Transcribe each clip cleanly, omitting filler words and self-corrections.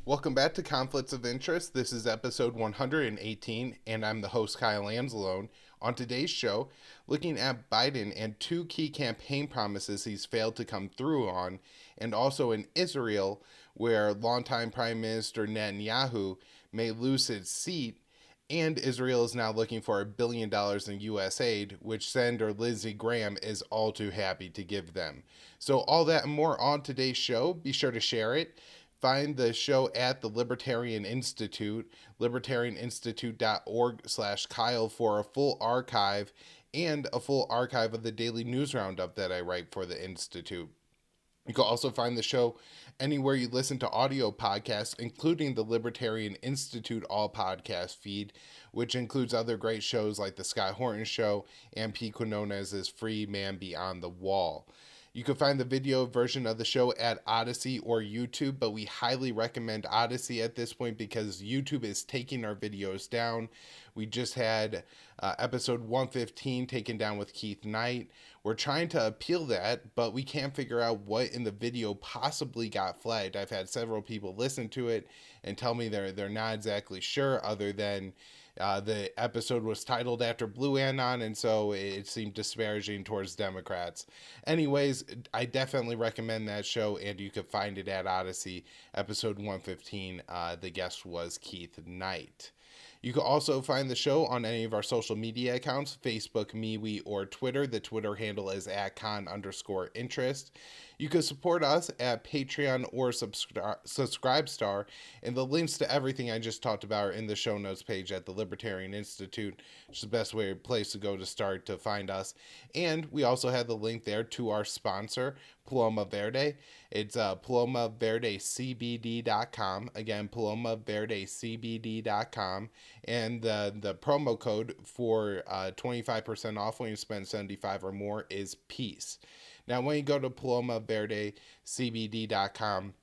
Welcome back to Conflicts of Interest. This is episode 118, and I'm the host, Kyle Anzalone. On today's show, looking at Biden and two key campaign promises he's failed to come through on, and also in Israel, where longtime Prime Minister Netanyahu may lose his seat, and Israel is now looking for $1 billion in U.S. aid, which Senator Lindsey Graham is all too happy to give them. So all that and more on today's show. Be sure to share it. Find the show at the Libertarian Institute, libertarianinstitute.org/Kyle for a full archive and a full archive of the daily news roundup that I write for the Institute. You can also find the show anywhere you listen to audio podcasts, including the Libertarian Institute All Podcast feed, which includes other great shows like The Scott Horton Show and P. Quinonez's Free Man Beyond the Wall. You can find the video version of the show at Odysee or YouTube, but we highly recommend Odysee at this point because YouTube is taking our videos down. We just had episode 115 taken down with Keith Knight. We're trying to appeal that, but we can't figure out what in the video possibly got flagged. I've had several people listen to it and tell me they're not exactly sure, other than the episode was titled after Blue Anon, and so it seemed disparaging towards Democrats. Anyways, I definitely recommend that show, and you can find it at Odysee, episode 115. The guest was Keith Knight. You can also find the show on any of our social media accounts, Facebook, MeWe, or Twitter. The Twitter handle is @con_interest. You can support us at Patreon or Subscribestar, and the links to everything I just talked about are in the show notes page at the Libertarian Institute, which is the best place to go to start to find us. And we also have the link there to our sponsor, Paloma Verde. It's PalomaVerdeCBD.com. Again, PalomaVerdeCBD.com. And the promo code for 25% off when you spend $75 or more is PEACE. Now, when you go to PalomaVerdeCBD.com,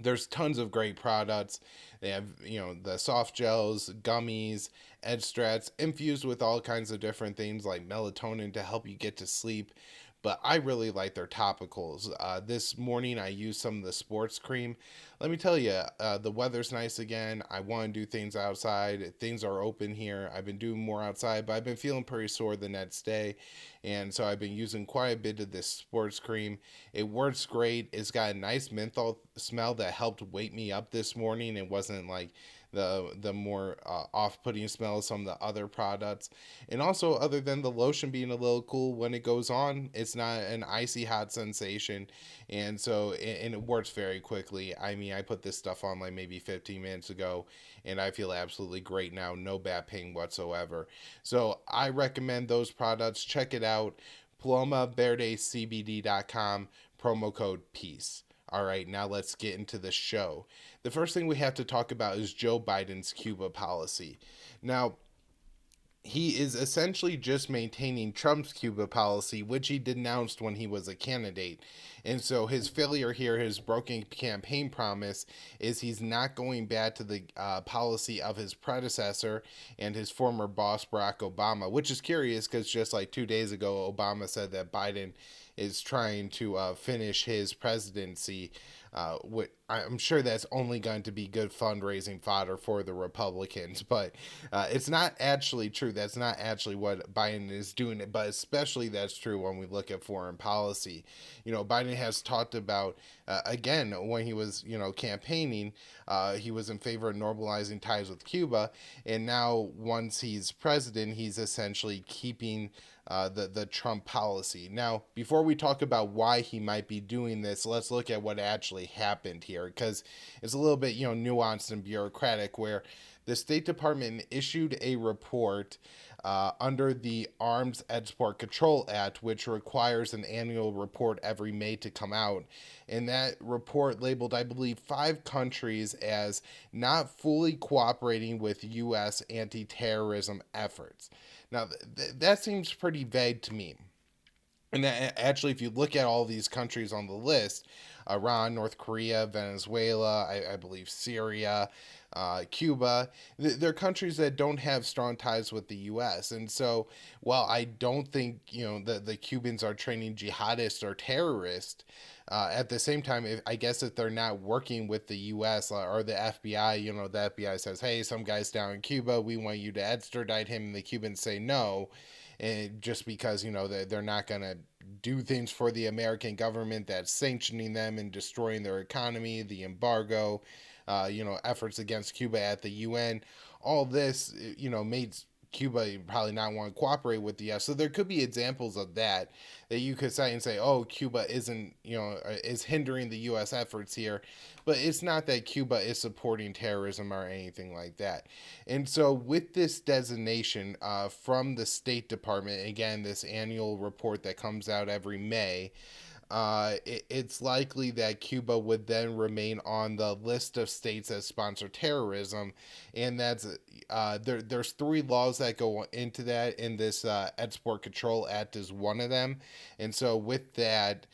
there's tons of great products. They have, the soft gels, gummies, extracts, infused with all kinds of different things like melatonin to help you get to sleep. But I really like their topicals. This morning I used some of the sports cream. Let me tell you, the weather's nice again. I want to do things outside. Things are open here. I've been doing more outside, but I've been feeling pretty sore the next day. And so I've been using quite a bit of this sports cream. It works great. It's got a nice menthol smell that helped wake me up this morning. It wasn't like the more off-putting smell of some of the other products. And also, other than the lotion being a little cool when it goes on, it's not an icy hot sensation, and so and it works very quickly. I mean, I put this stuff on like maybe 15 minutes ago, and I feel absolutely great now. No back pain whatsoever. So I recommend those products. Check it out. PalomaVerdeCBD.com, promo code PEACE. All right, now let's get into the show. The first thing we have to talk about is Joe Biden's Cuba policy. Now, he is essentially just maintaining Trump's Cuba policy, which he denounced when he was a candidate. And so his failure here, his broken campaign promise, is he's not going back to the policy of his predecessor and his former boss, Barack Obama, which is curious because just like 2 days ago, Obama said that Biden is trying to finish his presidency. I'm sure that's only going to be good fundraising fodder for the Republicans, but it's not actually true. That's not actually what Biden is doing, but especially that's true when we look at foreign policy. Biden has talked about, again, when he was, campaigning, he was in favor of normalizing ties with Cuba, and now once he's president, he's essentially keeping the Trump policy. Now, before we talk about why he might be doing this, let's look at what actually happened here, because it's a little bit, nuanced and bureaucratic, where the State Department issued a report under the Arms Export Control Act, which requires an annual report every May to come out. And that report labeled, I believe, 5 countries as not fully cooperating with U.S. anti-terrorism efforts. Now, that seems pretty vague to me. And actually, if you look at all these countries on the list, Iran, North Korea, Venezuela, I believe Syria, Cuba. They're countries that don't have strong ties with the U.S. And so, while I don't think the Cubans are training jihadists or terrorists, at the same time, I guess if they're not working with the U.S. Or the FBI, the FBI says, "Hey, some guy's down in Cuba. We want you to extradite him," and the Cubans say no, and just because they're not gonna do things for the American government that's sanctioning them and destroying their economy, the embargo, efforts against Cuba at the UN, all this, made Cuba probably not want to cooperate with the U.S. So there could be examples of that you could cite and say, oh, Cuba isn't, is hindering the U.S. efforts here. But it's not that Cuba is supporting terrorism or anything like that. And so with this designation from the State Department, again, this annual report that comes out every May, it's likely that Cuba would then remain on the list of states that sponsor terrorism, and there's three laws that go into that, and this Export Control Act is one of them, and so with that,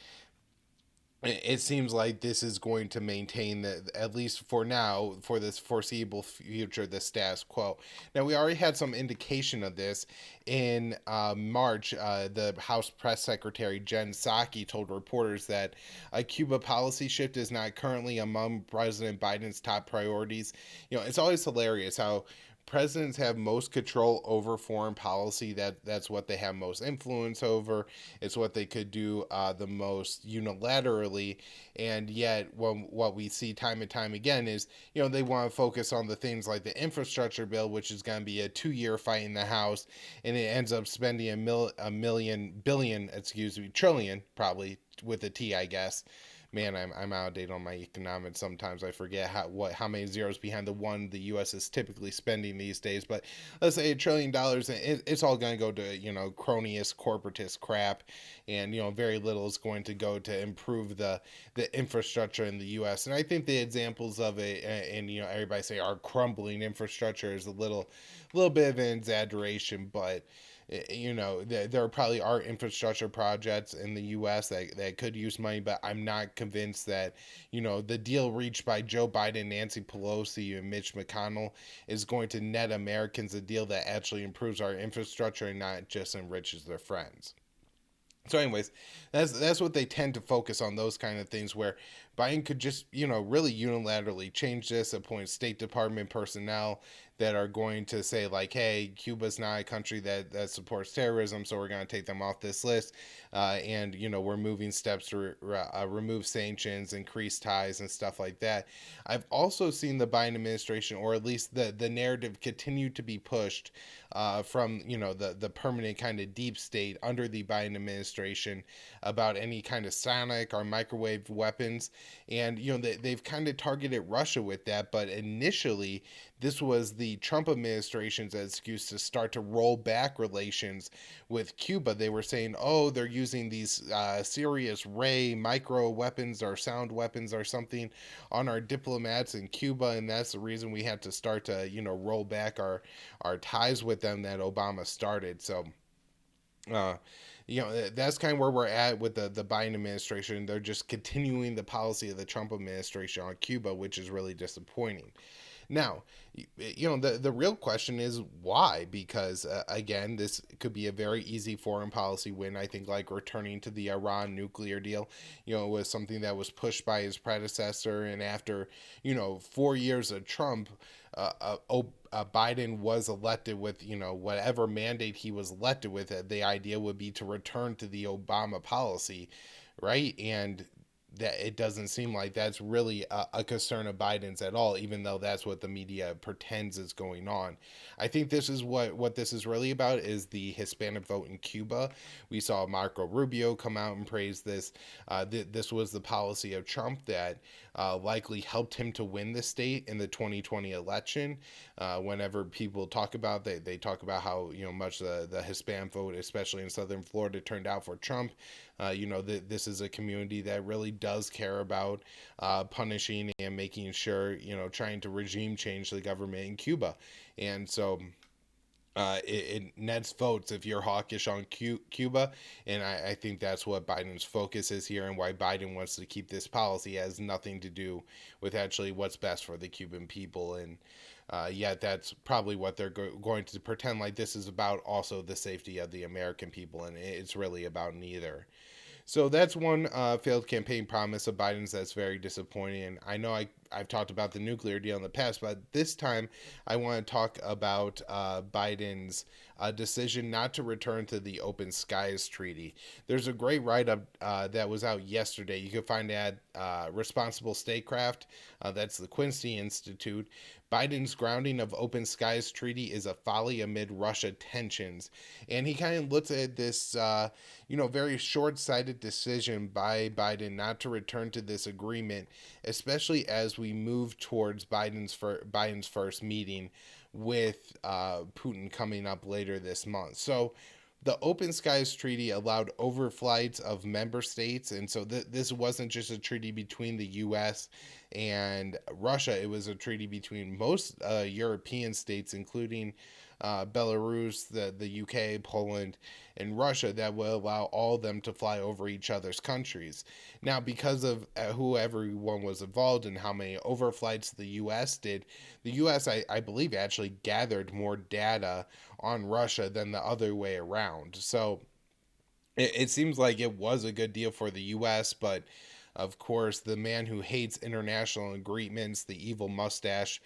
it seems like this is going to maintain at least for now, for this foreseeable future, the status quo. Now, we already had some indication of this in March. The House Press Secretary Jen Psaki told reporters that a Cuba policy shift is not currently among President Biden's top priorities. It's always hilarious how presidents have most control over foreign policy. That's what they have most influence over. It's what they could do the most unilaterally, and yet what we see time and time again is they want to focus on the things like the infrastructure bill, which is going to be a 2-year fight in the House, and it ends up spending trillion, probably with a T, I guess. Man, I'm outdated on my economics. Sometimes I forget how many zeros behind the one the U.S. is typically spending these days. But let's say $1 trillion, and it's all going to go to cronyist, corporatist crap, and very little is going to go to improve the infrastructure in the U.S. And I think the examples of it, and everybody say our crumbling infrastructure is a little bit of an exaggeration, but there probably are infrastructure projects in the U.S. that could use money, but I'm not convinced that the deal reached by Joe Biden, Nancy Pelosi, and Mitch McConnell is going to net Americans a deal that actually improves our infrastructure and not just enriches their friends. So, anyways, that's what they tend to focus on, those kind of things where Biden could just really unilaterally change this, appoint State Department personnel that are going to say like, hey, Cuba's not a country that supports terrorism, so we're going to take them off this list, and we're moving steps to remove sanctions, increase ties, and stuff like that. I've also seen the Biden administration, or at least the narrative, continue to be pushed from the permanent kind of deep state under the Biden administration about any kind of sonic or microwave weapons, and they've kind of targeted Russia with that. But initially, this was the Trump administration's excuse to start to roll back relations with Cuba. They were saying, oh, they're using these serious ray micro weapons or sound weapons or something on our diplomats in Cuba, and that's the reason we had to start to roll back our ties with them that Obama started. So that's kind of where we're at with the Biden administration. They're just continuing the policy of the Trump administration on Cuba, which is really disappointing. Now, the real question is why? Because, again, this could be a very easy foreign policy win. I think like returning to the Iran nuclear deal, was something that was pushed by his predecessor. And after, 4 years of Trump, Biden was elected with, whatever mandate he was elected with, the idea would be to return to the Obama policy, right? And that it doesn't seem like that's really a concern of Biden's at all, even though that's what the media pretends is going on. I think this is what this is really about, is the Hispanic vote in Cuba. We saw Marco Rubio come out and praise this. This was the policy of Trump that likely helped him to win the state in the 2020 election. Whenever people talk about they talk about how much the Hispanic vote, especially in Southern Florida, turned out for Trump. This is a community that really does care about punishing and making sure, trying to regime change the government in Cuba. And so it nets votes if you're hawkish on Cuba, and I think that's what Biden's focus is here, and why Biden wants to keep this policy. It has nothing to do with actually what's best for the Cuban people, and yet that's probably what they're going to pretend like this is about, also the safety of the American people, and it's really about neither. So that's one failed campaign promise of Biden's that's very disappointing. And I know I've talked about the nuclear deal in the past, but this time I want to talk about Biden's decision not to return to the Open Skies Treaty. There's a great write up that was out yesterday. You can find it at Responsible Statecraft. That's the Quincy Institute. Biden's grounding of Open Skies Treaty is a folly amid Russia tensions. And he kind of looks at this, very short sighted decision by Biden not to return to this agreement, especially as we move towards Biden's first meeting with Putin coming up later this month. So the Open Skies Treaty allowed overflights of member states, and so this wasn't just a treaty between the U.S. and Russia. It was a treaty between most European states, including Belarus, the UK, Poland, and Russia, that will allow all of them to fly over each other's countries. Now, because of who everyone was involved and how many overflights the U.S. did, the U.S., I believe, actually gathered more data on Russia than the other way around. So it seems like it was a good deal for the U.S., but of course, the man who hates international agreements, the evil mustache,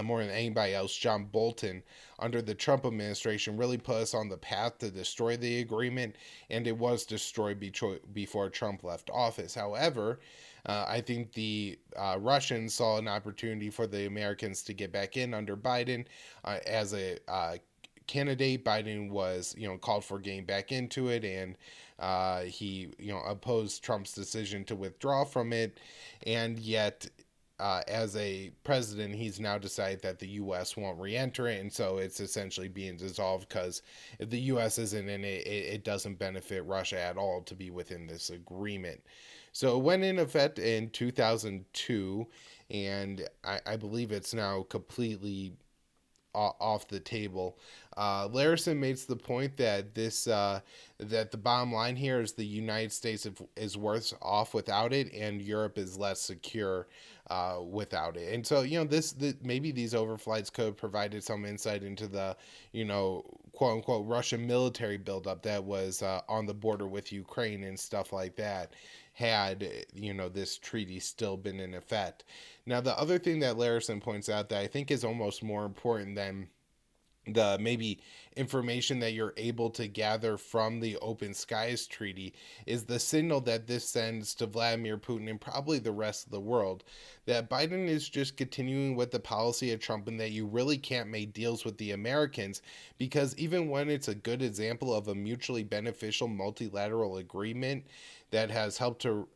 more than anybody else, John Bolton, under the Trump administration, really put us on the path to destroy the agreement, and it was destroyed before Trump left office. However, I think the Russians saw an opportunity for the Americans to get back in under Biden as a candidate. Biden was, called for getting back into it, and he, opposed Trump's decision to withdraw from it, and yet. As a president, he's now decided that the U.S. won't re-enter it, and so it's essentially being dissolved because if the U.S. isn't in it, it doesn't benefit Russia at all to be within this agreement. So it went in effect in 2002, and I believe it's now completely off the table. Larison makes the point that that the bottom line here is the United States is worse off without it, and Europe is less secure without it. And so, maybe these overflights could have provided some insight into the, quote unquote Russian military buildup that was on the border with Ukraine and stuff like that, had this treaty still been in effect. Now, the other thing that Larison points out that I think is almost more important than the maybe information that you're able to gather from the Open Skies Treaty is the signal that this sends to Vladimir Putin and probably the rest of the world that Biden is just continuing with the policy of Trump, and that you really can't make deals with the Americans, because even when it's a good example of a mutually beneficial multilateral agreement that has helped to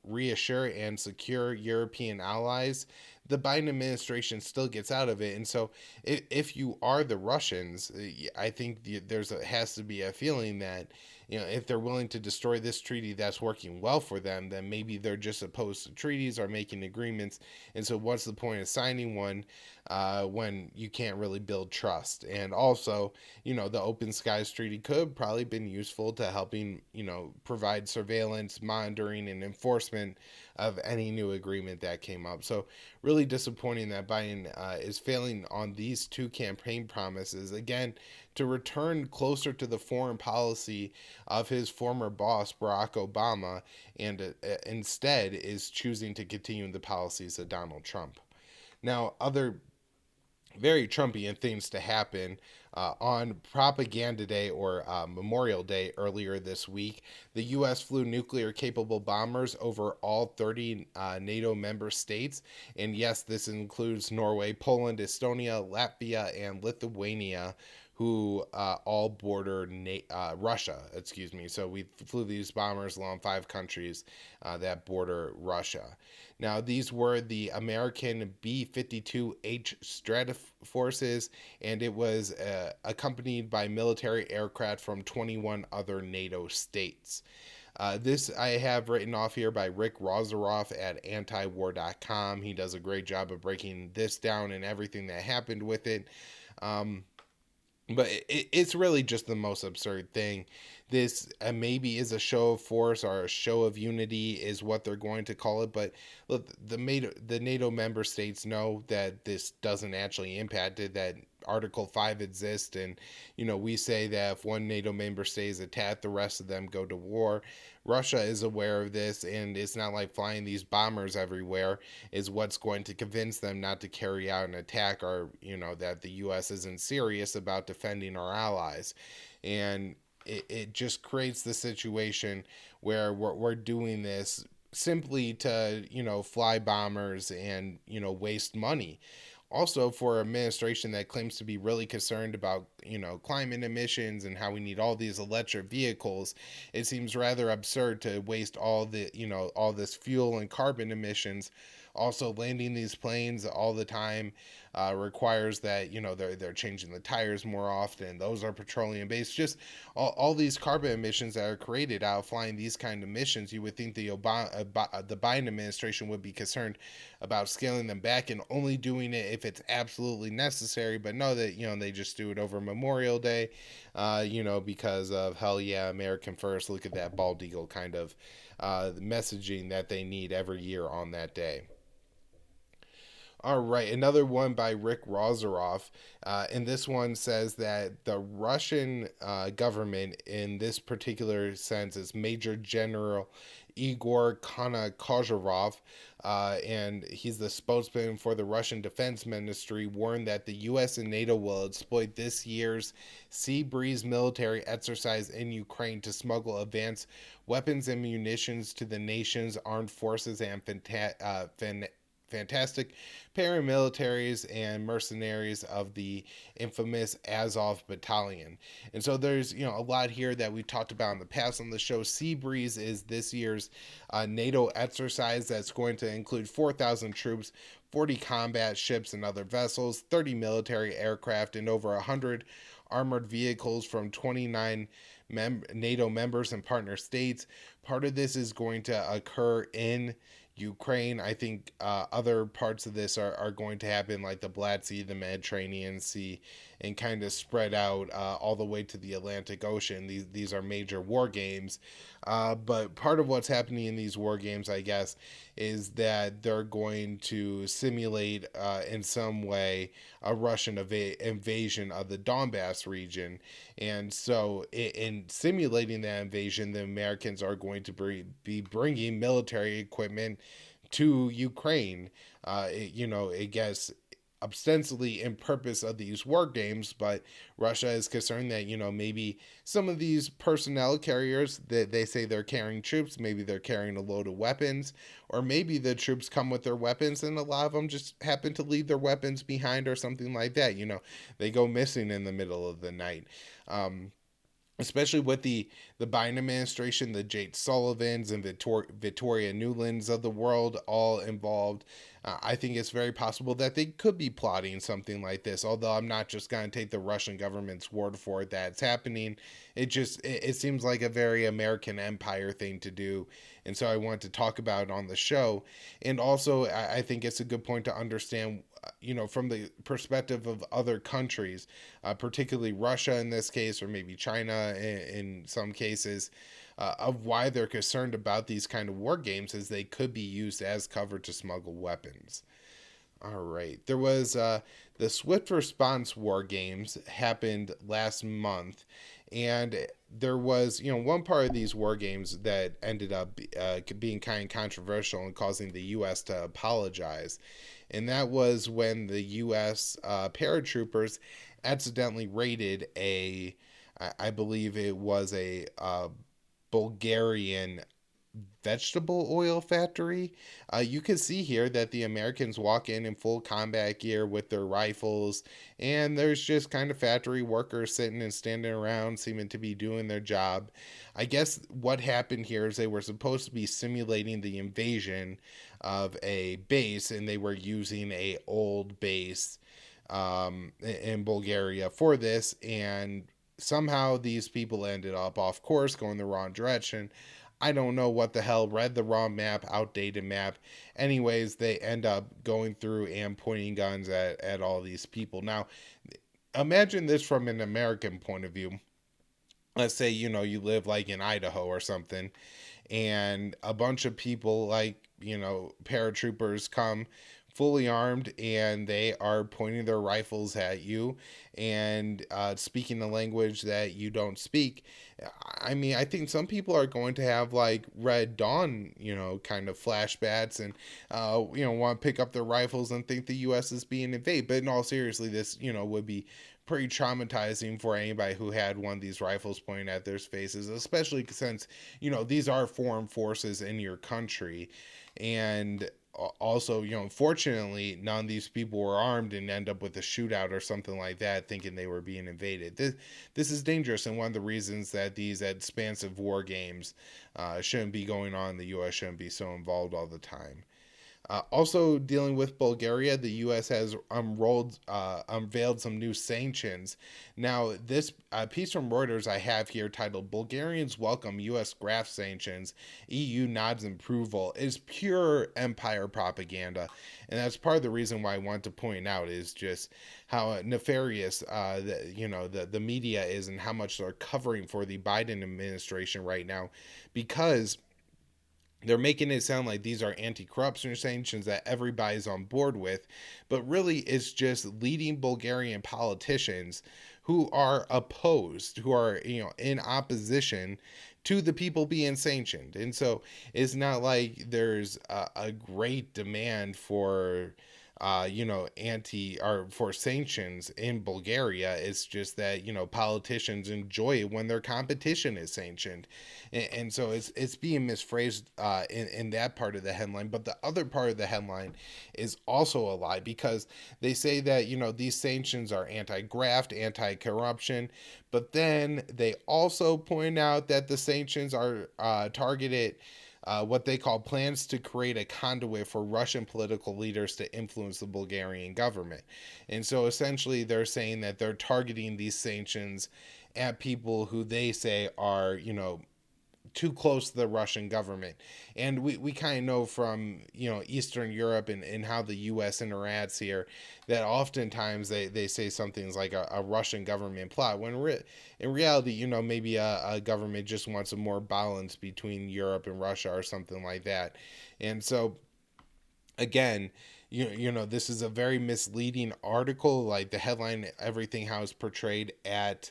reassure and secure European allies, the Biden administration still gets out of it. And so if you are the Russians, I think has to be a feeling that, if they're willing to destroy this treaty that's working well for them, then maybe they're just opposed to treaties or making agreements. And so what's the point of signing one when you can't really build trust? And also, the Open Skies Treaty could have probably been useful to helping, provide surveillance, monitoring, and enforcement of any new agreement that came up. So really disappointing that Biden is failing on these two campaign promises. Again, to return closer to the foreign policy of his former boss, Barack Obama, and instead is choosing to continue the policies of Donald Trump. Now, other very Trumpian things to happen. On Propaganda Day, or Memorial Day earlier this week, the U.S. flew nuclear capable bombers over all 30 NATO member states. And yes, this includes Norway, Poland, Estonia, Latvia, and Lithuania, who all border Russia, excuse me. So we flew these bombers along 5 countries that border Russia. Now, these were the American B-52H Stratoforces, and it was accompanied by military aircraft from 21 other NATO states. This I have written off here by Rick Rosaroff at antiwar.com. He does a great job of breaking this down and everything that happened with it. But it's really just the most absurd thing. This maybe is a show of force or a show of unity is what they're going to call it. But look, the NATO member states know that this doesn't actually impact it, that Article 5 exists. And, we say that if one NATO member state is attacked, the rest of them go to war. Russia is aware of this, and it's not like flying these bombers everywhere is what's going to convince them not to carry out an attack, or, that the U.S. isn't serious about defending our allies. And it just creates the situation where we're doing this simply to, fly bombers and, waste money. Also, for an administration that claims to be really concerned about, climate emissions and how we need all these electric vehicles, it seems rather absurd to waste all this fuel and carbon emissions. Also, landing these planes all the time requires that, they're changing the tires more often. Those are petroleum based. Just all these carbon emissions that are created out of flying these kind of missions. You would think the Biden administration would be concerned about scaling them back and only doing it if it's absolutely necessary. But no, that they just do it over Memorial Day, because of hell yeah, American first. Look at that bald eagle kind of messaging that they need every year on that day. All right, another one by Rick Rozaroff. And this one says that the Russian government, in this particular sense, is Major General Igor Konakozharov, and he's the spokesman for the Russian Defense Ministry, warned that the U.S. and NATO will exploit this year's Sea Breeze military exercise in Ukraine to smuggle advanced weapons and munitions to the nation's armed forces and fantastic paramilitaries and mercenaries of the infamous Azov Battalion. And so there's, a lot here that we've talked about in the past on the show. Sea Breeze is this year's NATO exercise that's going to include 4,000 troops, 40 combat ships and other vessels, 30 military aircraft, and over 100 armored vehicles from 29 NATO members and partner states. Part of this is going to occur in Ukraine. I think other parts of this are going to happen, like the Black Sea, the Mediterranean Sea, and kind of spread out all the way to the Atlantic Ocean. These are major war games. But part of what's happening in these war games, I guess, is that they're going to simulate in some way a Russian invasion of the Donbass region. And so, in simulating that invasion, the Americans are going to be bringing military equipment to Ukraine. It gets ostensibly in purpose of these war games, but Russia is concerned that, maybe some of these personnel carriers that they say they're carrying troops, maybe they're carrying a load of weapons, or maybe the troops come with their weapons and a lot of them just happen to leave their weapons behind or something like that. They go missing in the middle of the night. Especially with the Biden administration, the Jake Sullivans and Victoria Newlands of the world all involved. I think it's very possible that they could be plotting something like this, although I'm not just going to take the Russian government's word for it that it's happening. It seems like a very American empire thing to do, and so I want to talk about it on the show. And also, I think it's a good point to understand, from the perspective of other countries, particularly Russia in this case, or maybe China in some cases, of why they're concerned about these kind of war games, as they could be used as cover to smuggle weapons. All right. There was the Swift Response War Games happened last month, and there was, one part of these war games that ended up being kind of controversial and causing the U.S. to apologize. And that was when the U.S. Paratroopers accidentally raided I believe it was a Bulgarian vegetable oil factory. You can see here that the Americans walk in full combat gear with their rifles, and there's just kind of factory workers sitting and standing around seeming to be doing their job. I guess what happened here is they were supposed to be simulating the invasion of a base, and they were using a old base in Bulgaria for this, and somehow these people ended up off course, going the wrong direction. I don't know what the hell, read the wrong map, outdated map. Anyways, they end up going through and pointing guns at all these people. Now, imagine this from an American point of view. Let's say, you live like in Idaho or something, and a bunch of people like, paratroopers come fully armed, and they are pointing their rifles at you and speaking a language that you don't speak. I mean, I think some people are going to have like Red Dawn, kind of flashbacks, and want to pick up their rifles and think the U.S. is being invaded. But in all seriously, this would be pretty traumatizing for anybody who had one of these rifles pointing at their faces, especially since these are foreign forces in your country. And also, fortunately, none of these people were armed and end up with a shootout or something like that, thinking they were being invaded. This is dangerous, and one of the reasons that these expansive war games shouldn't be going on. The U.S. shouldn't be so involved all the time. Also dealing with Bulgaria, the U.S. has unveiled some new sanctions. Now, this piece from Reuters I have here titled "Bulgarians Welcome U.S. Graft Sanctions, EU Nods Approval" is pure empire propaganda, and that's part of the reason why I want to point out is just how nefarious the media is and how much they're covering for the Biden administration right now, because they're making it sound like these are anti-corruption sanctions that everybody's on board with, but really it's just leading Bulgarian politicians who are opposed, who are in opposition to the people being sanctioned. And so it's not like there's a great demand for anti or for sanctions in Bulgaria. It's just that politicians enjoy it when their competition is sanctioned, and so it's being misphrased in that part of the headline. But the other part of the headline is also a lie, because they say that these sanctions are anti-graft, anti-corruption, but then they also point out that the sanctions are targeted what they call plans to create a conduit for Russian political leaders to influence the Bulgarian government. And so essentially they're saying that they're targeting these sanctions at people who they say are, too close to the Russian government. And we kind of know from, Eastern Europe and how the U.S. interacts here that oftentimes they say something's like a Russian government plot, when in reality, maybe a government just wants a more balance between Europe and Russia or something like that. And so, again, this is a very misleading article. Like the headline, everything how it's portrayed at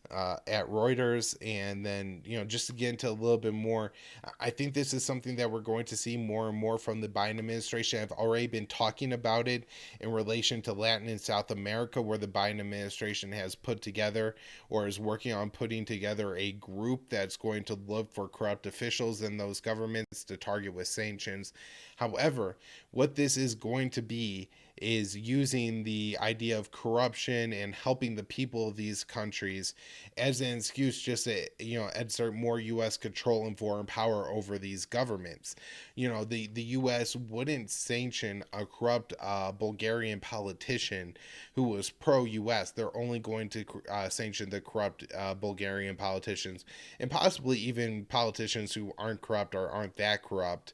Reuters, and then just to get into a little bit more, I think this is something that we're going to see more and more from the Biden administration. I've already been talking about it in relation to Latin and South America, where the Biden administration has put together or is working on putting together a group that's going to look for corrupt officials in those governments to target with sanctions. However, what this is going to be is using the idea of corruption and helping the people of these countries as an excuse just to exert more U.S. control and foreign power over these governments. The U.S. wouldn't sanction a corrupt Bulgarian politician who was pro-U.S. They're only going to sanction the corrupt Bulgarian politicians, and possibly even politicians who aren't corrupt or aren't that corrupt,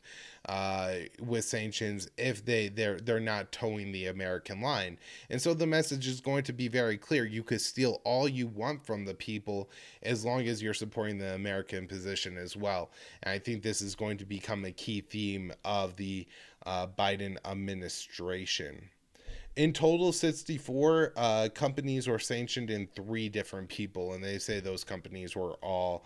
with sanctions if they're not towing the American line. And so the message is going to be very clear. You could steal all you want from the people as long as you're supporting the American position as well. And I think this is going to become a key theme of the Biden administration. In total, 64 companies were sanctioned in 3 different people, and they say those companies were all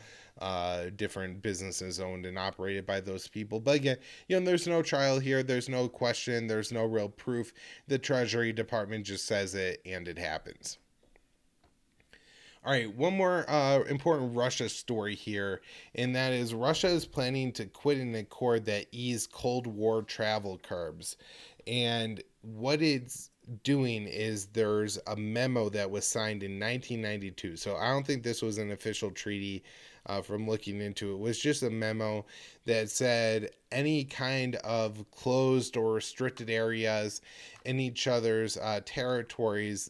different businesses owned and operated by those people. But again, there's no trial here, there's no question, there's no real proof. The Treasury Department just says it, and it happens. All right, one more important Russia story here, and that is Russia is planning to quit an accord that eased Cold War travel curbs. And what it's doing is there's a memo that was signed in 1992. So I don't think this was an official treaty from looking into it. It was just a memo that said any kind of closed or restricted areas in each other's territories,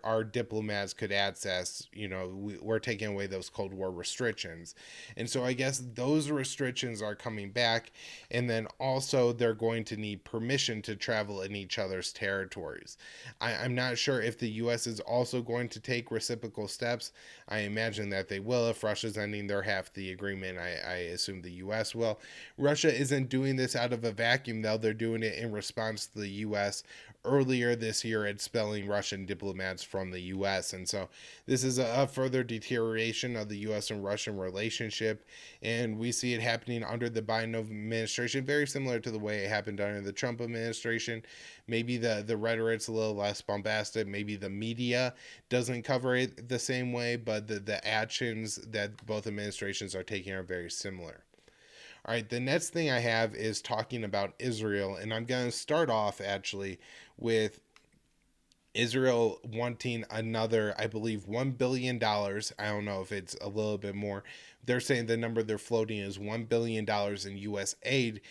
our diplomats could access. We're taking away those Cold War restrictions. And so I guess those restrictions are coming back. And then also they're going to need permission to travel in each other's territories. I'm not sure if the U.S. is also going to take reciprocal steps. I imagine that they will. If Russia's ending their half of the agreement, I assume the U.S. will. Russia isn't doing this out of a vacuum, though. They're doing it in response to the U.S. earlier this year expelling Russian diplomats from the U.S. And so this is a further deterioration of the U.S. and Russian relationship. And we see it happening under the Biden administration, very similar to the way it happened under the Trump administration. Maybe the rhetoric's a little less bombastic. Maybe the media doesn't cover it the same way, but the actions that both administrations are taking are very similar. All right, the next thing I have is talking about Israel, and I'm going to start off actually with Israel wanting another, I believe, $1 billion. I don't know if it's a little bit more. They're saying the number they're floating is $1 billion in U.S. aid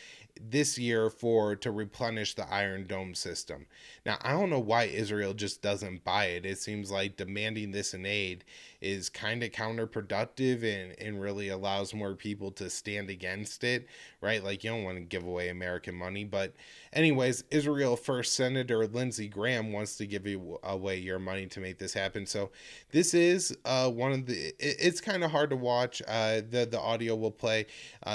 this year to replenish the Iron Dome system. Now, I don't know why Israel just doesn't buy it. It seems like demanding this in aid is kind of counterproductive and really allows more people to stand against it, right? Like, you don't want to give away American money. But anyways, Israel First Senator Lindsey Graham wants to give away your money to make this happen. So this is it's kind of hard to watch. The audio will play.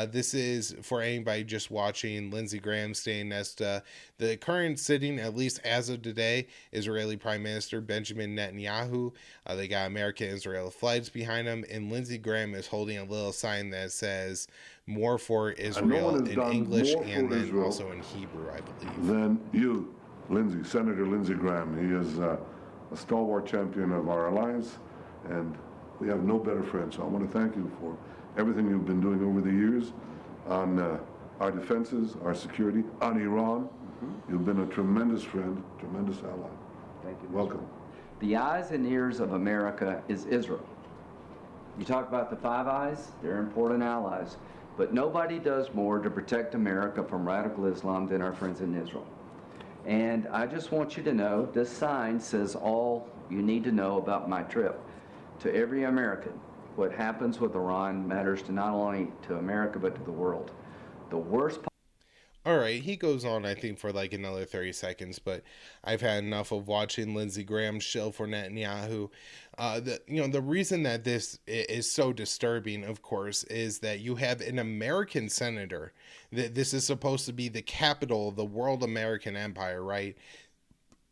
This is for anybody just watching. Lindsey Graham staying next to the current sitting, at least as of today, Israeli Prime Minister Benjamin Netanyahu. They got American Israel flags behind him, and Lindsey Graham is holding a little sign that says "More for Israel" in English and then Israel also in Hebrew, I believe. Then you, Lindsey, Senator Lindsey Graham. He is a stalwart champion of our alliance, and we have no better friend. So I want to thank you for everything you've been doing over the years on our defenses, our security, on Iran. You've been a tremendous friend, tremendous ally. Thank you. Welcome. The eyes and ears of America is Israel. You talk about the Five Eyes, they're important allies, but nobody does more to protect America from radical Islam than our friends in Israel. And I just want you to know, this sign says all you need to know about my trip. To every American, what happens with Iran matters to not only to America, but to the world. The worst. All right, he goes on, I think, for like another 30 seconds, but I've had enough of watching Lindsey Graham shill for Netanyahu. The reason that this is so disturbing, of course, is that you have an American senator. This is supposed to be the capital of the world American empire, right?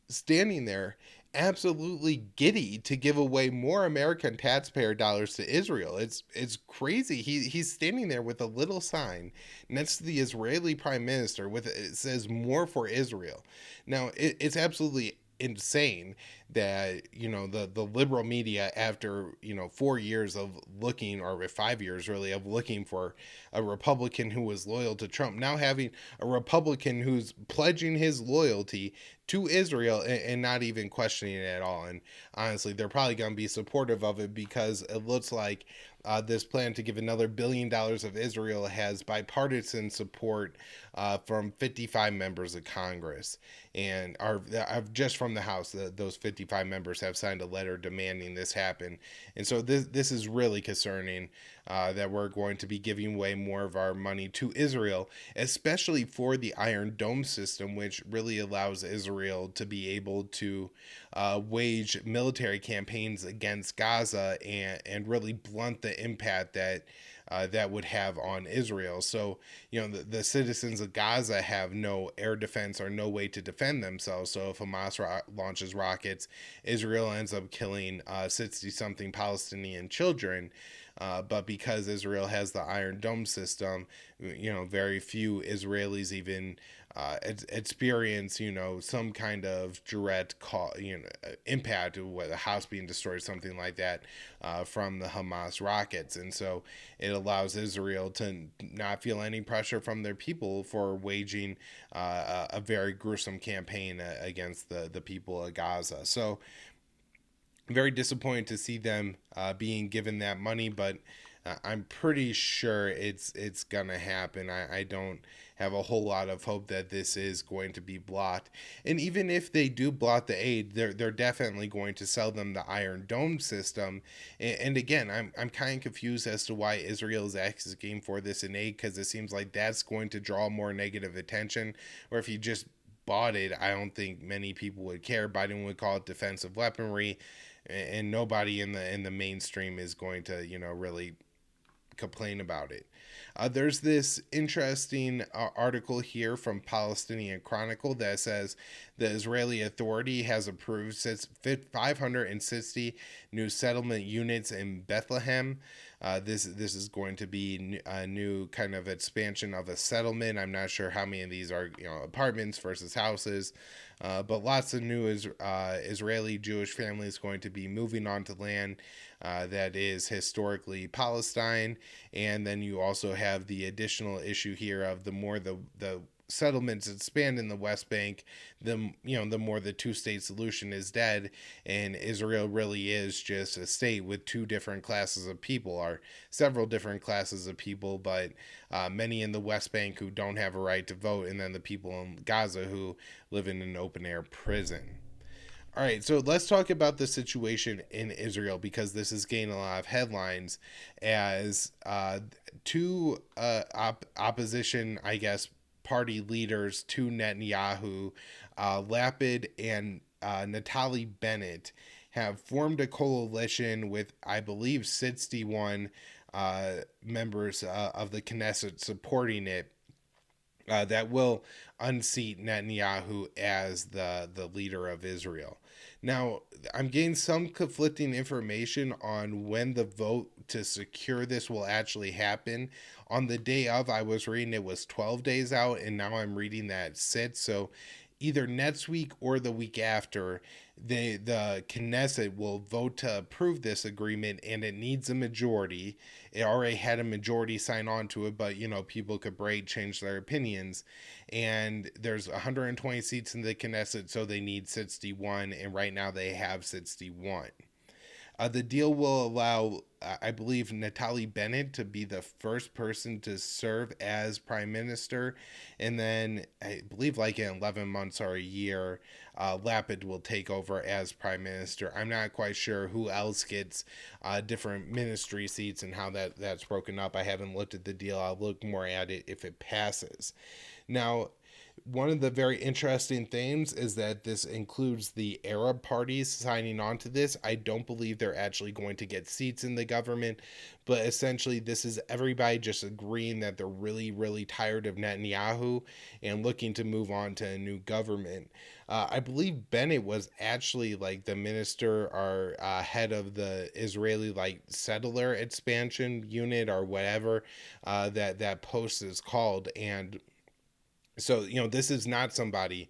Standing there absolutely giddy to give away more American taxpayer dollars to Israel. It's crazy. He's standing there with a little sign next to the Israeli prime minister it says "More for Israel." Now it's absolutely insane that the liberal media, after 4 years of looking, or 5 years really, of looking for a Republican who was loyal to Trump, now having a Republican who's pledging his loyalty to Israel and not even questioning it at all. And honestly, they're probably going to be supportive of it, because it looks like this plan to give another $1 billion of Israel has bipartisan support from 55 members of Congress, and are just from the House. Those 55 members have signed a letter demanding this happen, and so this is really concerning. That we're going to be giving away more of our money to Israel, especially for the Iron Dome system, which really allows Israel to be able to wage military campaigns against Gaza and really blunt the impact that that would have on Israel. So, the citizens of Gaza have no air defense or no way to defend themselves. So if Hamas launches rockets, Israel ends up killing 60-something Palestinian children. But because Israel has the Iron Dome system, very few Israelis even experience, some kind of direct impact of a house being destroyed, something like that, from the Hamas rockets. And so it allows Israel to not feel any pressure from their people for waging a very gruesome campaign against the people of Gaza. So very disappointed to see them being given that money, but I'm pretty sure it's gonna happen. I don't have a whole lot of hope that this is going to be blocked. And even if they do block the aid, they're definitely going to sell them the Iron Dome system. And again, I'm kind of confused as to why Israel is asking for this in aid, because it seems like that's going to draw more negative attention. Or if you just bought it, I don't think many people would care. Biden would call it defensive weaponry, and nobody in the mainstream is going to really complain about it. There's this interesting article here from Palestinian Chronicle that says the Israeli Authority has approved 560 new settlement units in Bethlehem. This is going to be a new kind of expansion of a settlement. I'm not sure how many of these are apartments versus houses, but lots of new Israeli Jewish families going to be moving onto land that is historically Palestine. And then you also have the additional issue here of the more the settlements expand in the West Bank, the more the two-state solution is dead, and Israel really is just a state with two different classes of people, or several different classes of people, but many in the West Bank who don't have a right to vote, and then the people in Gaza who live in an open-air prison. All right, so let's talk about the situation in Israel, because this is gaining a lot of headlines as two opposition, I guess, party leaders to Netanyahu, Lapid and Naftali Bennett, have formed a coalition with, I believe, 61 members of the Knesset supporting it, that will unseat Netanyahu as the leader of Israel. Now, I'm getting some conflicting information on when the vote to secure this will actually happen. On the day of, I was reading it was 12 days out, and now I'm reading that 6. So either next week or the week after, the Knesset will vote to approve this agreement, and it needs a majority. It already had a majority sign on to it, but people could change their opinions. And there's 120 seats in the Knesset, so they need 61, and right now they have 61. The deal will allow, I believe, Naftali Bennett to be the first person to serve as prime minister. And then I believe like in 11 months or a year, Lapid will take over as prime minister. I'm not quite sure who else gets different ministry seats and how that's broken up. I haven't looked at the deal. I'll look more at it if it passes. Now, one of the very interesting things is that this includes the Arab parties signing on to this. I don't believe they're actually going to get seats in the government, but essentially this is everybody just agreeing that they're really, really tired of Netanyahu and looking to move on to a new government. I believe Bennett was actually like the minister or head of the Israeli like settler expansion unit or whatever that post is called. And so, this is not somebody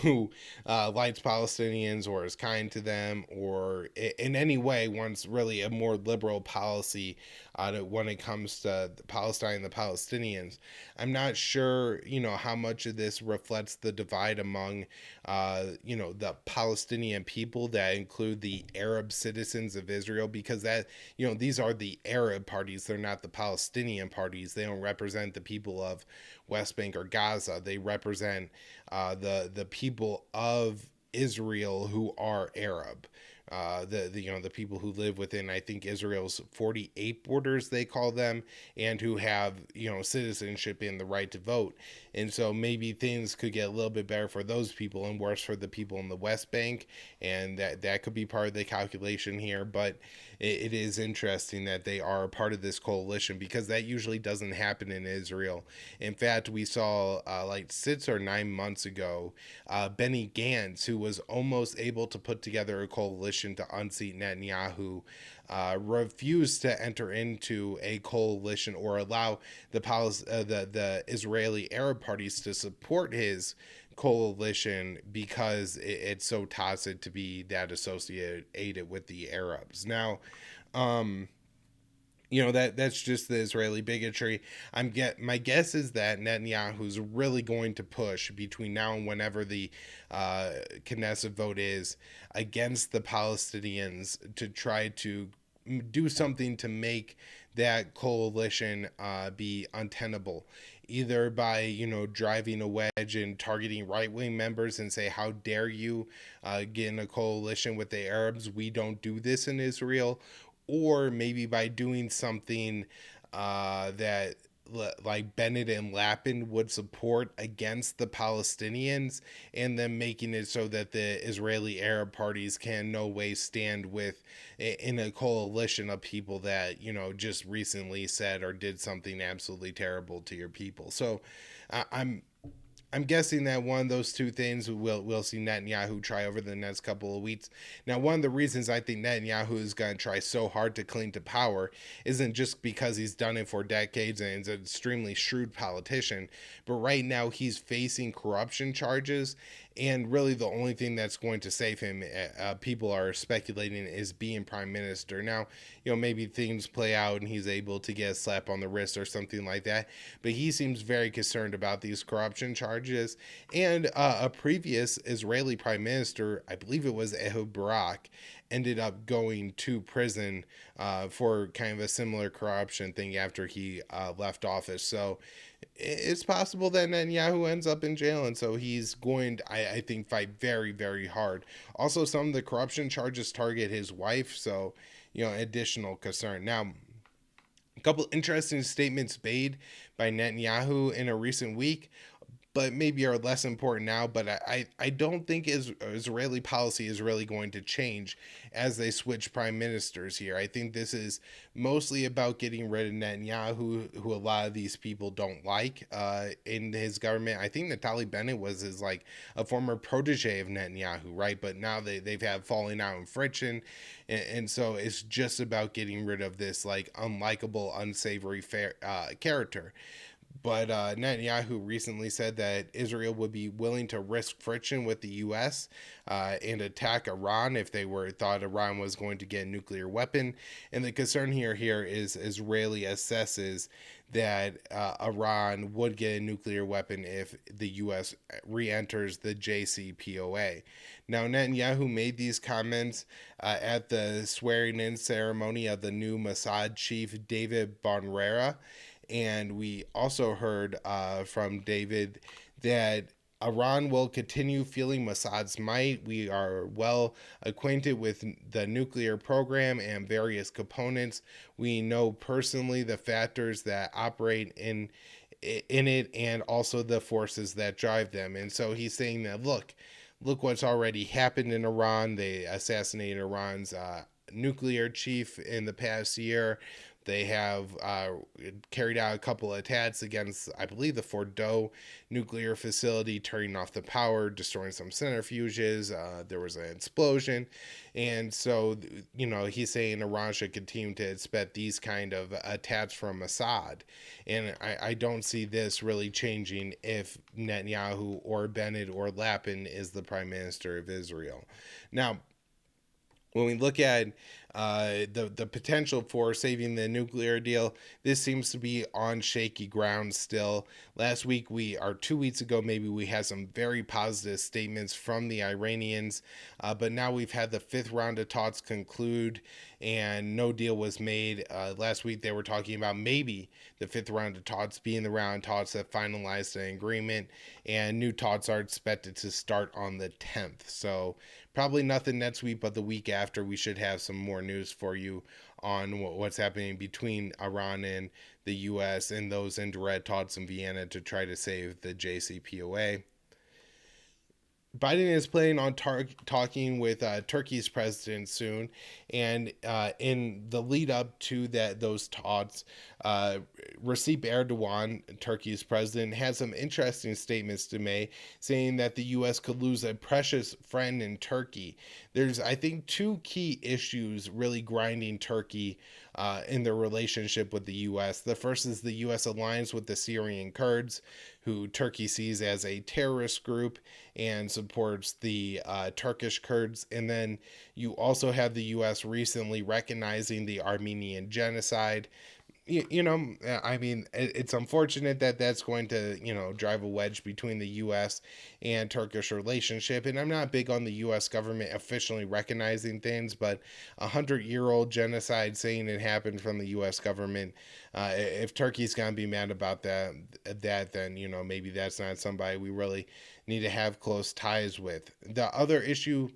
who likes Palestinians or is kind to them or in any way wants really a more liberal policy when it comes to Palestine and the Palestinians. I'm not sure, how much of this reflects the divide among, the Palestinian people that include the Arab citizens of Israel, because that, these are the Arab parties. They're not the Palestinian parties. They don't represent the people of West Bank or Gaza. They represent the people of Israel who are Arab. The people who live within, I think, Israel's 48 borders, they call them, and who have, citizenship and the right to vote. And so maybe things could get a little bit better for those people and worse for the people in the West Bank. And that could be part of the calculation here. But it is interesting that they are a part of this coalition, because that usually doesn't happen in Israel. In fact, we saw like 6 or 9 months ago, Benny Gantz, who was almost able to put together a coalition to unseat Netanyahu, refused to enter into a coalition or allow the Israeli Arab parties to support his coalition, because it's so toxic to be that associated with the Arabs. Now, that's just the Israeli bigotry. My guess is that Netanyahu's really going to push between now and whenever the Knesset vote is against the Palestinians to try to do something to make that coalition be untenable, either by driving a wedge and targeting right-wing members and say, how dare you get in a coalition with the Arabs, we don't do this in Israel, or maybe by doing something that like Bennett and Lapin would support against the Palestinians, and then making it so that the Israeli Arab parties can no way stand with in a coalition of people that just recently said or did something absolutely terrible to your people. So I'm guessing that one of those two things we'll see Netanyahu try over the next couple of weeks. Now, one of the reasons I think Netanyahu is going to try so hard to cling to power isn't just because he's done it for decades and is an extremely shrewd politician, but right now he's facing corruption charges, and really the only thing that's going to save him, people are speculating, is being prime minister. Now, maybe things play out and he's able to get a slap on the wrist or something like that, but he seems very concerned about these corruption charges. And a previous Israeli prime minister, I believe it was Ehud Barak, ended up going to prison for kind of a similar corruption thing after he left office. So it's possible that Netanyahu ends up in jail, and so he's going to, I think, fight very, very hard. Also, some of the corruption charges target his wife, so additional concern. Now, a couple interesting statements made by Netanyahu in a recent week, but maybe are less important now. But I don't think Israeli policy is really going to change as they switch prime ministers here. I think this is mostly about getting rid of Netanyahu, who a lot of these people don't like in his government. I think Naftali Bennett was like a former protege of Netanyahu, right? But now they've had falling out and friction. And so it's just about getting rid of this like unlikable, unsavory character. But Netanyahu recently said that Israel would be willing to risk friction with the U.S. And attack Iran if they thought Iran was going to get a nuclear weapon. And the concern here is Israeli assesses that Iran would get a nuclear weapon if the U.S. re-enters the JCPOA. Now, Netanyahu made these comments at the swearing-in ceremony of the new Mossad chief, David Bonrera. And we also heard from David that Iran will continue feeling Mossad's might. We are well acquainted with the nuclear program and various components. We know personally the factors that operate in it and also the forces that drive them. And so he's saying that, look what's already happened in Iran. They assassinated Iran's nuclear chief in the past year. They have carried out a couple of attacks against, I believe, the Fordow nuclear facility, turning off the power, destroying some centrifuges. There was an explosion. And so, he's saying Iran should continue to expect these kind of attacks from Assad. And I don't see this really changing if Netanyahu or Bennett or Lapin is the prime minister of Israel. Now, when we look at the potential for saving the nuclear deal, this seems to be on shaky ground still. Last week, 2 weeks ago, maybe, we had some very positive statements from the Iranians, but now we've had the fifth round of talks conclude and no deal was made. Last week, they were talking about maybe the fifth round of talks being the round of talks that finalized an agreement, and new talks are expected to start on the 10th. So probably nothing next week, but the week after, we should have some more news for you on what's happening between Iran and the U.S. and those indirect talks in Vienna to try to save the JCPOA. Biden is planning on talking with Turkey's president soon, and in the lead up to those talks, Recep Erdogan, Turkey's president, had some interesting statements to make, saying that the U.S. could lose a precious friend in Turkey. There's, I think, two key issues really grinding Turkey in their relationship with the U.S. The first is the U.S. alliance with the Syrian Kurds, who Turkey sees as a terrorist group and supports the Turkish Kurds. And then you also have the U.S. recently recognizing the Armenian genocide. I mean, it's unfortunate that that's going to, drive a wedge between the U.S. and Turkish relationship. And I'm not big on the U.S. government officially recognizing things, but 100-year-old genocide saying it happened from the U.S. government. If Turkey's gonna be mad about that then maybe that's not somebody we really need to have close ties with. The other issue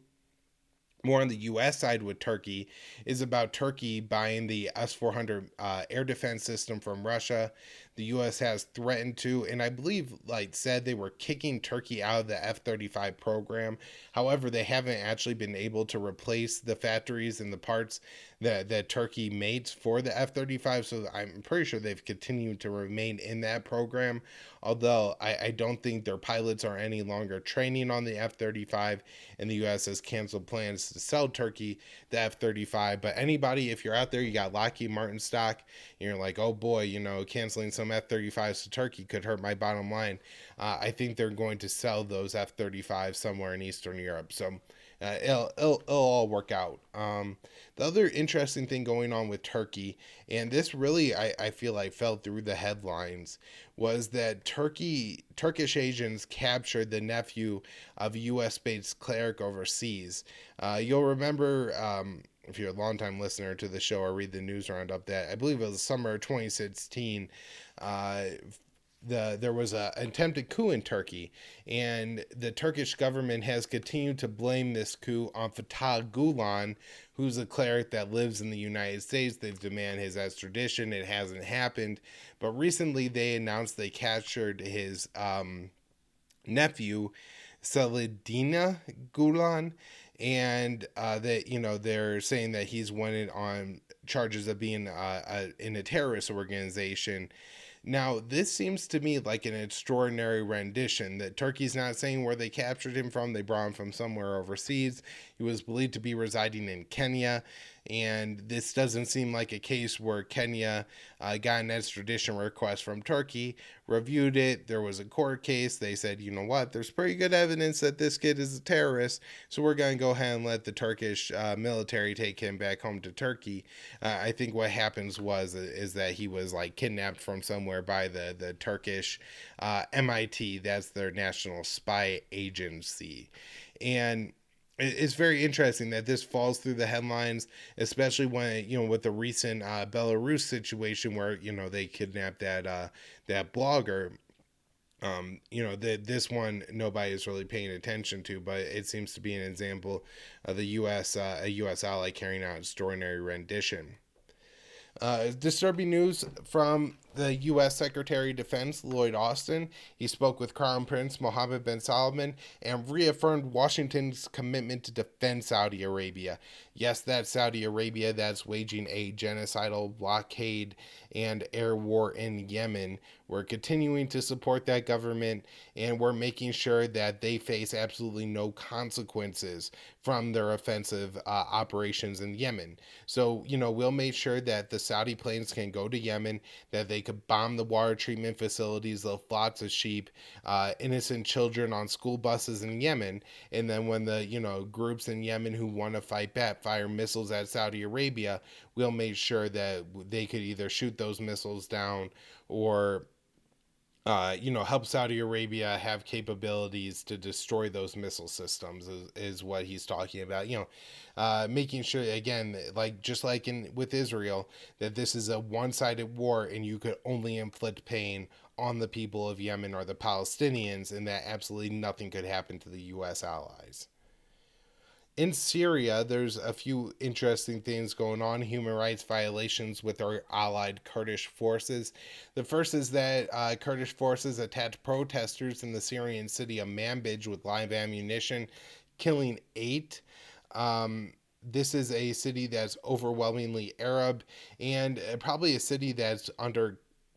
more on the U.S. side with Turkey is about Turkey buying the S-400 air defense system from Russia. The U.S. has threatened to, and I believe, said they were kicking Turkey out of the F-35 program. However, they haven't actually been able to replace the factories and the parts that Turkey makes for the F-35. So I'm pretty sure they've continued to remain in that program. Although I don't think their pilots are any longer training on the F-35, and the U.S. has canceled plans to sell Turkey the F-35. But anybody, if you're out there, you got Lockheed Martin stock, and you're like, oh boy, canceling some F-35s to Turkey could hurt my bottom line. I think they're going to sell those F-35s somewhere in Eastern Europe. So it'll all work out. The other interesting thing going on with Turkey, and this really I feel like fell through the headlines, was that Turkish agents captured the nephew of a U.S.-based cleric overseas. You'll remember, if you're a longtime listener to the show or read the news roundup, that I believe it was summer 2016. There was an attempted coup in Turkey, and the Turkish government has continued to blame this coup on Fatah Gulen, who's a cleric that lives in the United States. They've demanded his extradition. It hasn't happened, but recently they announced they captured his nephew, Saladina Gulen, and that they're saying that he's wanted on charges of being in a terrorist organization. Now, this seems to me like an extraordinary rendition that Turkey's not saying where they captured him from. They brought him from somewhere overseas. He was believed to be residing in Kenya. And this doesn't seem like a case where Kenya got an extradition request from Turkey, reviewed it. There was a court case. They said, you know what, there's pretty good evidence that this kid is a terrorist, so we're going to go ahead and let the Turkish military take him back home to Turkey. I think what happens is that he was kidnapped from somewhere by the Turkish MIT. That's their national spy agency. And it's very interesting that this falls through the headlines, especially when with the recent Belarus situation where they kidnapped that blogger. This one nobody is really paying attention to, but it seems to be an example of the U.S. A U.S. ally carrying out extraordinary rendition. Disturbing news from the U.S. Secretary of Defense Lloyd Austin. He spoke with Crown Prince Mohammed bin Salman and reaffirmed Washington's commitment to defend Saudi Arabia. Yes, that's Saudi Arabia that's waging a genocidal blockade and air war in Yemen. We're continuing to support that government, and we're making sure that they face absolutely no consequences from their offensive operations in Yemen. So, we'll make sure that the Saudi planes can go to Yemen, that they could bomb the water treatment facilities, the flocks of sheep, innocent children on school buses in Yemen. And then when the, groups in Yemen who want to fight back fire missiles at Saudi Arabia, we'll make sure that they could either shoot those missiles down or help Saudi Arabia have capabilities to destroy those missile systems is what he's talking about. Making sure, again, just like with Israel, that this is a one-sided war and you could only inflict pain on the people of Yemen or the Palestinians, and that absolutely nothing could happen to the U.S. allies. In Syria, there's a few interesting things going on, human rights violations with our allied Kurdish forces. The first is that Kurdish forces attacked protesters in the Syrian city of Manbij with live ammunition, killing 8. This is a city that's overwhelmingly Arab, and probably a city that's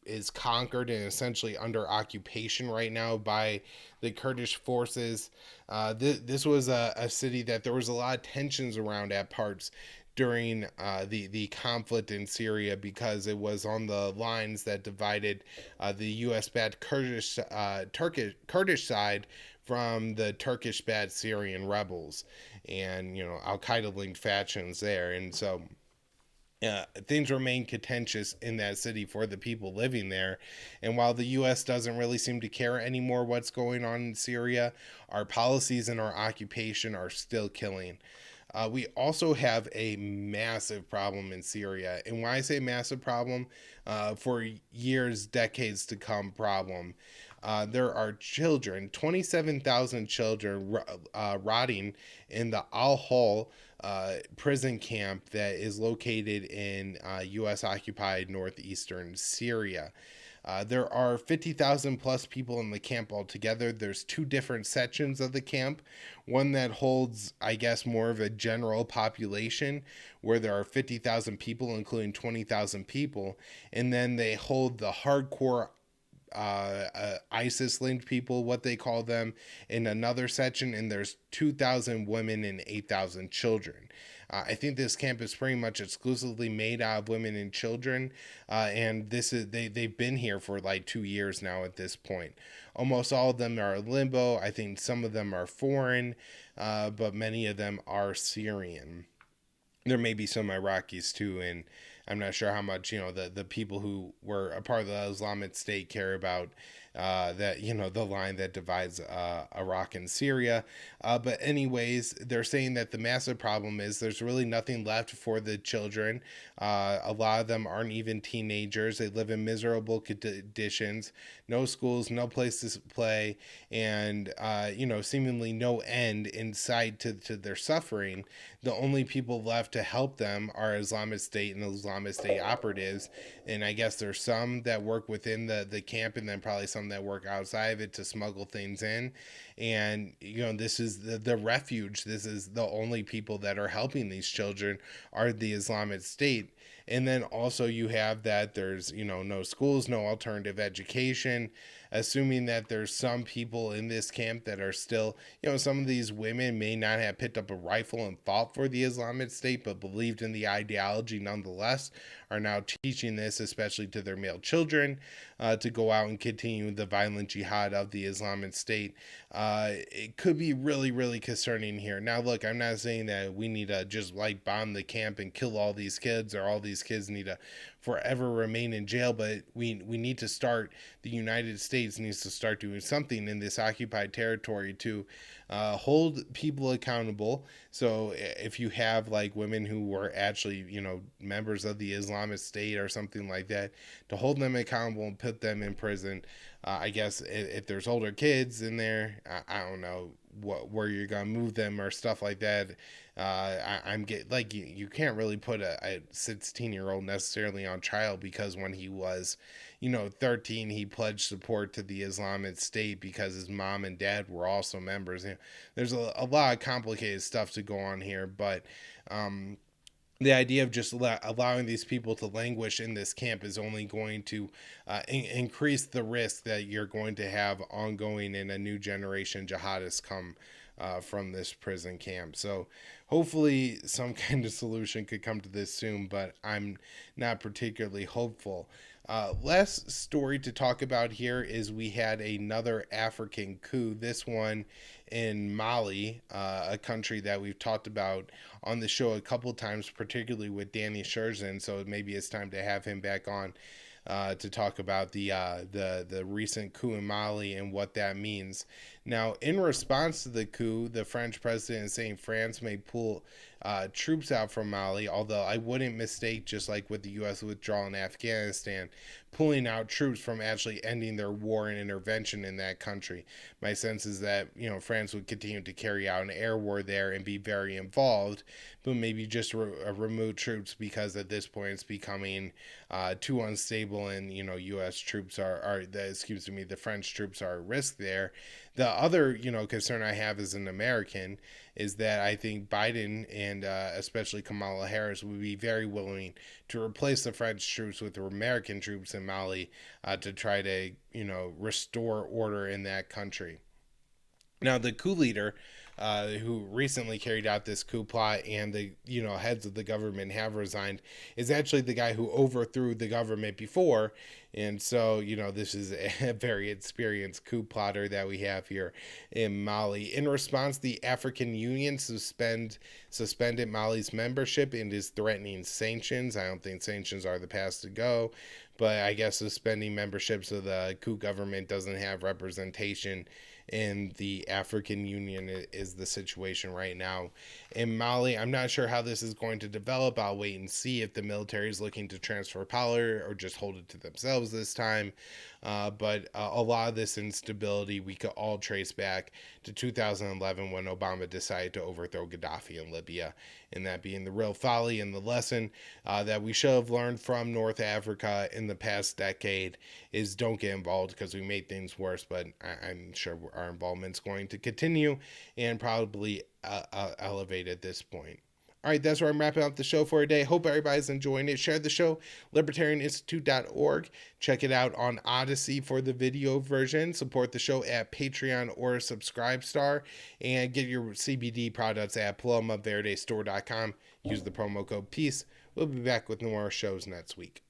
is conquered and essentially under occupation right now by the Kurdish forces. This was a city that there was a lot of tensions around at parts during the conflict in Syria, because it was on the lines that divided the U.S.-backed Kurdish side from the Turkish-backed Syrian rebels, and Al-Qaeda-linked factions there. And so things remain contentious in that city for the people living there. And while the U.S. doesn't really seem to care anymore what's going on in Syria, our policies and our occupation are still killing. We also have a massive problem in Syria. And when I say massive problem, for years, decades to come problem. There are children, 27,000 children rotting in the Al Hol prison camp that is located in U.S. occupied northeastern Syria. There are 50,000 plus people in the camp altogether. There's two different sections of the camp. One that holds, I guess, more of a general population where there are 50,000 people, including 20,000 people. And then they hold the hardcore ISIS linked people, what they call them, in another section, and there's 2,000 women and 8,000 children. I think this camp is pretty much exclusively made out of women and children, and this is they've been here for like 2 years now at this point. Almost all of them are in limbo. I think some of them are foreign, but many of them are Syrian. There may be some Iraqis too, and I'm not sure how much the people who were a part of the Islamic State care about that the line that divides Iraq and Syria. But anyways, they're saying that the massive problem is there's really nothing left for the children. A lot of them aren't even teenagers. They live in miserable conditions, no schools, no place to play, and seemingly no end in sight to their suffering. The only people left to help them are Islamic State and Islamic State operatives, and I guess there's some that work within the camp, and then probably some that work outside of it to smuggle things in. And this is the refuge. This is the only people that are helping these children are the Islamic State. And then also you have that there's no schools, no alternative education, assuming that there's some people in this camp that are still, some of these women may not have picked up a rifle and fought for the Islamic State, but believed in the ideology nonetheless, are now teaching this, especially to their male children, to go out and continue the violent jihad of the Islamic State. It could be really, really concerning here. Now, look, I'm not saying that we need to just like bomb the camp and kill all these kids, or all these kids need to forever remain in jail, but we need to start, the United States needs to start doing something in this occupied territory to hold people accountable. So if you have like women who were actually members of the Islamic State or something like that, to hold them accountable and put them in prison. I guess if there's older kids in there, I don't know where you're gonna move them or stuff like that. I'm get like you can't really put a 16-year-old necessarily on trial, because when he was 13, he pledged support to the Islamic State because his mom and dad were also members. There's a lot of complicated stuff to go on here, but the idea of just allowing these people to languish in this camp is only going to increase the risk that you're going to have ongoing and a new generation jihadists come from this prison camp. So hopefully some kind of solution could come to this soon, but I'm not particularly hopeful. Last story to talk about here is we had another African coup, this one in Mali, a country that we've talked about on the show a couple times, particularly with Danny Scherzen, so maybe it's time to have him back on to talk about the recent coup in Mali and what that means. Now, in response to the coup, the French president is saying France may pull troops out from Mali, although I wouldn't mistake, just like with the U.S. withdrawal in Afghanistan, pulling out troops from actually ending their war and intervention in that country. My sense is that France would continue to carry out an air war there and be very involved, but maybe just remove troops because at this point it's becoming too unstable, and U.S. troops the French troops are at risk there. The other concern I have as an American is that I think Biden and especially Kamala Harris would be very willing to replace the French troops with American troops in Mali to try to restore order in that country. Now, the coup leader who recently carried out this coup plot, and the heads of the government have resigned, is actually the guy who overthrew the government before. And so, this is a very experienced coup plotter that we have here in Mali. In response, the African Union suspended Mali's membership and is threatening sanctions. I don't think sanctions are the path to go, but I guess suspending membership so the coup government doesn't have representation in the African Union is the situation right now in Mali. I'm not sure how this is going to develop. I'll wait and see if the military is looking to transfer power or just hold it to themselves this time. But a lot of this instability we could all trace back to 2011 when Obama decided to overthrow Gaddafi in Libya, and that being the real folly and the lesson that we should have learned from North Africa in the past decade is don't get involved because we made things worse. But I'm sure our involvement's going to continue and probably elevate at this point. All right, that's where I'm wrapping up the show for today. Hope everybody's enjoying it. Share the show, libertarianinstitute.org. Check it out on Odysee for the video version. Support the show at Patreon or Subscribestar. And get your CBD products at PalomaVerdeStore.com. Use the promo code PEACE. We'll be back with more shows next week.